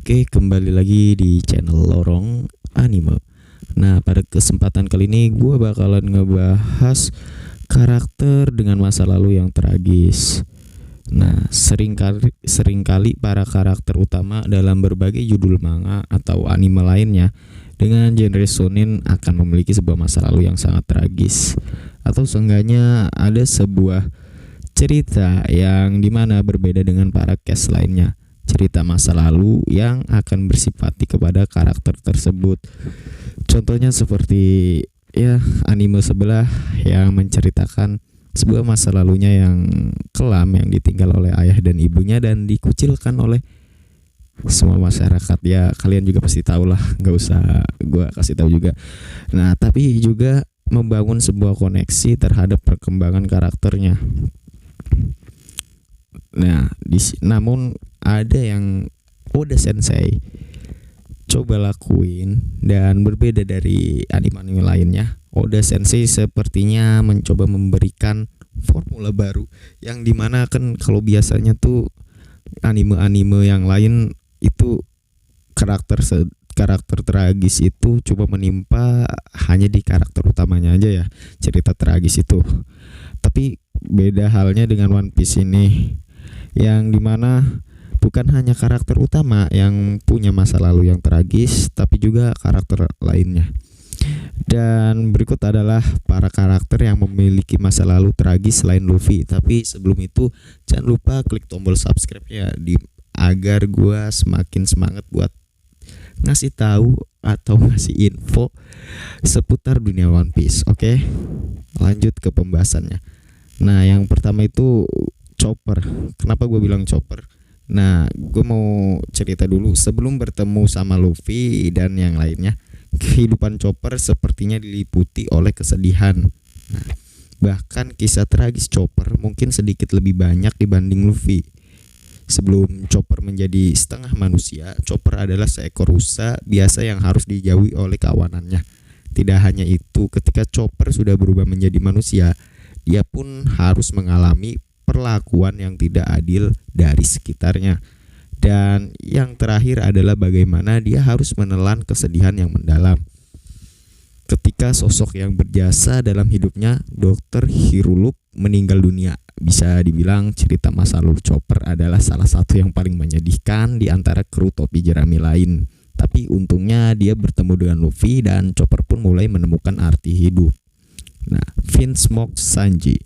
Oke, kembali lagi di channel Lorong Anime. Nah, pada kesempatan kali ini gue bakalan ngebahas karakter dengan masa lalu yang tragis. Nah, seringkali para karakter utama dalam berbagai judul manga atau anime lainnya dengan genre shonen akan memiliki sebuah masa lalu yang sangat tragis, atau seenggaknya ada sebuah cerita yang dimana berbeda dengan para cast lainnya. Cerita masa lalu yang akan bersifati kepada karakter tersebut. Contohnya seperti anime sebelah yang menceritakan sebuah masa lalunya yang kelam, yang ditinggal oleh ayah dan ibunya dan dikucilkan oleh semua masyarakat. Ya kalian juga pasti tahu lah, nggak usah gue kasih tahu juga. Nah, tapi juga membangun sebuah koneksi terhadap perkembangan karakternya. Nah, namun ada yang Oda Sensei coba lakuin dan berbeda dari anime-anime lainnya. Oda Sensei sepertinya mencoba memberikan formula baru, yang dimana kan kalau biasanya tuh anime-anime yang lain itu karakter tragis itu coba menimpa hanya di karakter utamanya aja ya, cerita tragis itu. Tapi beda halnya dengan One Piece ini, yang dimana bukan hanya karakter utama yang punya masa lalu yang tragis, tapi juga karakter lainnya. Dan berikut adalah para karakter yang memiliki masa lalu tragis selain Luffy. Tapi sebelum itu jangan lupa klik tombol subscribe ya, agar gue semakin semangat buat ngasih tahu atau ngasih info seputar dunia One Piece. Oke, lanjut ke pembahasannya. Nah, yang pertama itu Chopper. Kenapa gue bilang Chopper? Nah, gue mau cerita dulu sebelum bertemu sama Luffy dan yang lainnya. Kehidupan Chopper sepertinya diliputi oleh kesedihan. Nah, bahkan kisah tragis Chopper mungkin sedikit lebih banyak dibanding Luffy. Sebelum Chopper menjadi setengah manusia, Chopper adalah seekor rusa biasa yang harus dijauhi oleh kawanannya. Tidak hanya itu, ketika Chopper sudah berubah menjadi manusia, dia pun harus mengalami perlakuan yang tidak adil dari sekitarnya. Dan yang terakhir adalah bagaimana dia harus menelan kesedihan yang mendalam ketika sosok yang berjasa dalam hidupnya, Dr. Hiruluk, meninggal dunia. Bisa dibilang cerita masa lalu Chopper adalah salah satu yang paling menyedihkan di antara kru topi jerami lain. Tapi untungnya dia bertemu dengan Luffy dan Chopper pun mulai menemukan arti hidup. Nah, Vinsmoke Sanji.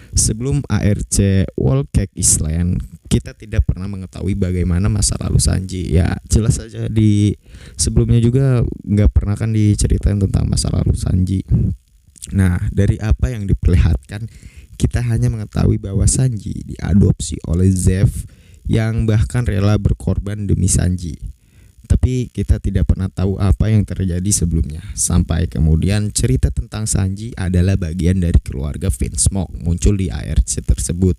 Sebelum ARC Whole Cake Island, kita tidak pernah mengetahui bagaimana masa lalu Sanji. Ya jelas saja di sebelumnya juga nggak pernah kan diceritain tentang masa lalu Sanji. Nah, dari apa yang diperlihatkan, kita hanya mengetahui bahwa Sanji diadopsi oleh Zeff yang bahkan rela berkorban demi Sanji. Tapi kita tidak pernah tahu apa yang terjadi sebelumnya. Sampai kemudian cerita tentang Sanji adalah bagian dari keluarga Vinsmoke muncul di ARC tersebut.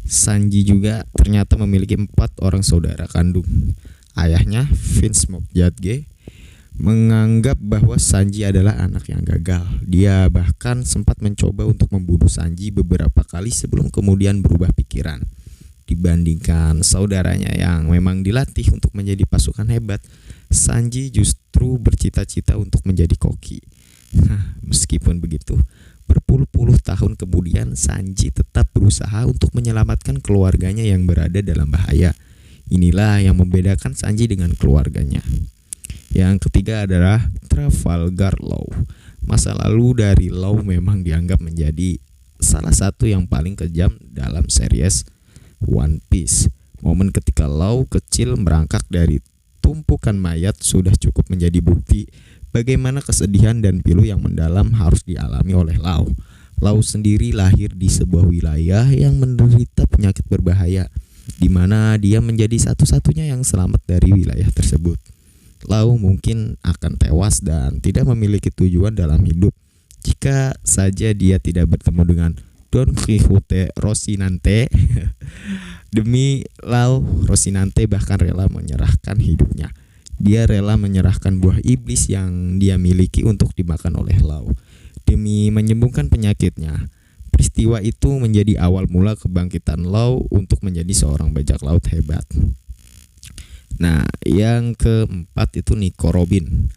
Sanji juga ternyata memiliki 4 orang saudara kandung. Ayahnya, Vinsmoke Jadge, menganggap bahwa Sanji adalah anak yang gagal. Dia bahkan sempat mencoba untuk membunuh Sanji beberapa kali sebelum kemudian berubah pikiran. Dibandingkan saudaranya yang memang dilatih untuk menjadi pasukan hebat, Sanji justru bercita-cita untuk menjadi koki. Meskipun begitu, berpuluh-puluh tahun kemudian Sanji tetap berusaha untuk menyelamatkan keluarganya yang berada dalam bahaya. Inilah yang membedakan Sanji dengan keluarganya. Yang ketiga adalah Trafalgar Law. Masa lalu dari Law memang dianggap menjadi salah satu yang paling kejam dalam series One Piece. Momen ketika Law kecil merangkak dari tumpukan mayat sudah cukup menjadi bukti bagaimana kesedihan dan pilu yang mendalam harus dialami oleh Law. Law sendiri lahir di sebuah wilayah yang menderita penyakit berbahaya, di mana dia menjadi satu-satunya yang selamat dari wilayah tersebut. Law mungkin akan tewas dan tidak memiliki tujuan dalam hidup jika saja dia tidak bertemu dengan Don Quixote Rocinante. Demi Law, Rocinante bahkan rela menyerahkan hidupnya. Dia rela menyerahkan buah iblis yang dia miliki untuk dimakan oleh Law demi menyembuhkan penyakitnya. Peristiwa itu menjadi awal mula kebangkitan Law untuk menjadi seorang bajak laut hebat. Nah, yang keempat itu Nico Robin.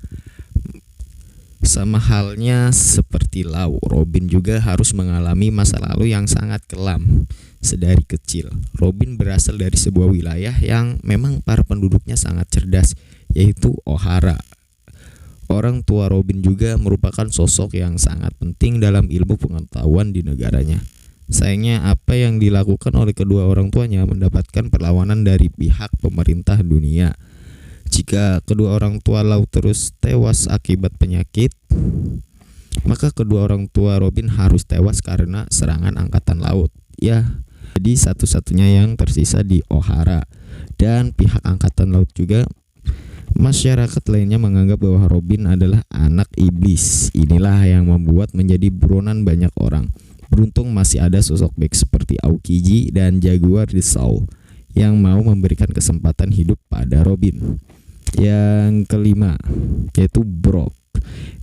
Sama halnya seperti Lau, Robin juga harus mengalami masa lalu yang sangat kelam. Sedari kecil, Robin berasal dari sebuah wilayah yang memang para penduduknya sangat cerdas, yaitu O'Hara. Orang tua Robin juga merupakan sosok yang sangat penting dalam ilmu pengetahuan di negaranya. Sayangnya apa yang dilakukan oleh kedua orang tuanya mendapatkan perlawanan dari pihak pemerintah dunia. Jika kedua orang tua Lau terus tewas akibat penyakit, maka kedua orang tua Robin harus tewas karena serangan angkatan laut. Ya, jadi satu-satunya yang tersisa di O'Hara. Dan pihak angkatan laut juga, masyarakat lainnya menganggap bahwa Robin adalah anak iblis. Inilah yang membuat menjadi buronan banyak orang. Beruntung masih ada sosok baik seperti Aokiji dan Jaguar the Soul yang mau memberikan kesempatan hidup pada Robin. Yang kelima yaitu Brock.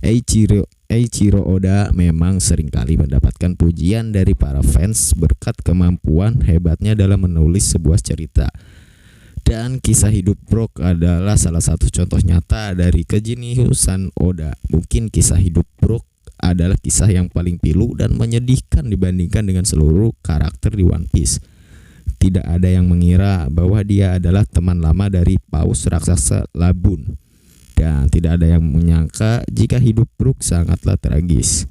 Eiichiro Oda memang seringkali mendapatkan pujian dari para fans berkat kemampuan hebatnya dalam menulis sebuah cerita. Dan kisah hidup Brock adalah salah satu contoh nyata dari kejeniusan Oda. Mungkin kisah hidup Brock adalah kisah yang paling pilu dan menyedihkan dibandingkan dengan seluruh karakter di One Piece. Tidak ada yang mengira bahwa dia adalah teman lama dari paus raksasa Labun. Dan tidak ada yang menyangka jika hidup Brook sangatlah tragis.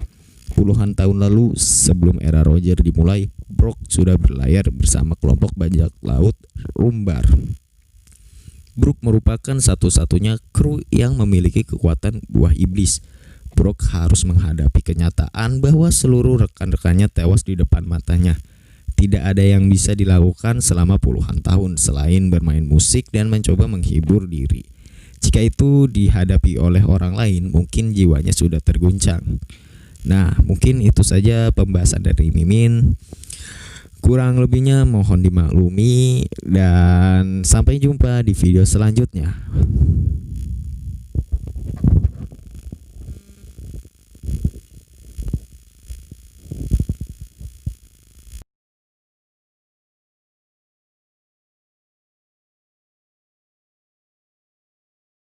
Puluhan tahun lalu sebelum era Roger dimulai, Brook sudah berlayar bersama kelompok bajak laut Rumbar. Brook merupakan satu-satunya kru yang memiliki kekuatan buah iblis. Brook harus menghadapi kenyataan bahwa seluruh rekan-rekannya tewas di depan matanya. Tidak ada yang bisa dilakukan selama puluhan tahun selain bermain musik dan mencoba menghibur diri. Jika itu dihadapi oleh orang lain, mungkin jiwanya sudah terguncang. Nah, mungkin itu saja pembahasan dari Mimin. Kurang lebihnya mohon dimaklumi dan sampai jumpa di video selanjutnya.